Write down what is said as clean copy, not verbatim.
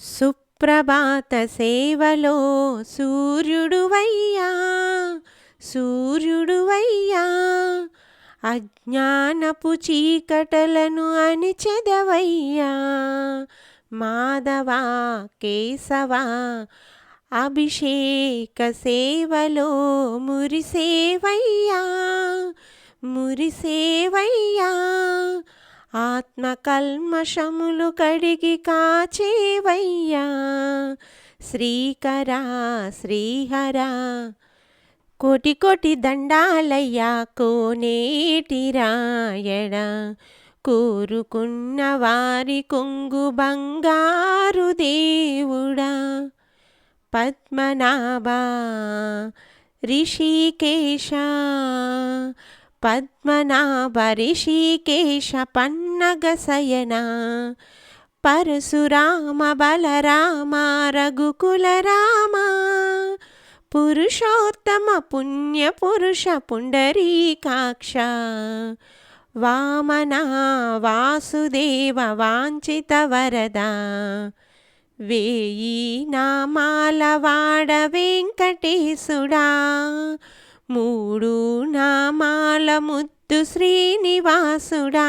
సుప్రభాత సేవలో సూర్యుడువయ్యా సూర్యుడువయ్యా అజ్ఞానపు చీకటలను అణిచెదవయ్యా మాధవా కేశవా అభిషేక సేవలో మురిసేవయ్యా మురిసేవయ్యా ఆత్మకల్మషములు కడిగి కాచేవయ్యా శ్రీకరా శ్రీహరా కోటి కోటి దండాలయ్యా కోనేటి రాయడా కోరుకున్న వారి కొంగు బంగారు దేవుడా పద్మనాభా రిషికేశ పద్మనాభ రిషికేశ పన్నగ శయన పరశురామ బలరామ రఘుకుల రామ పురుషోత్తమ పుణ్య పురుష పుండరీకాక్ష వామన వాసుదేవ వాంఛిత వరద వేయి నామాల వాడ వెంకటేశుడా మూడు నామాల ముద్దు శ్రీనివాసుడా।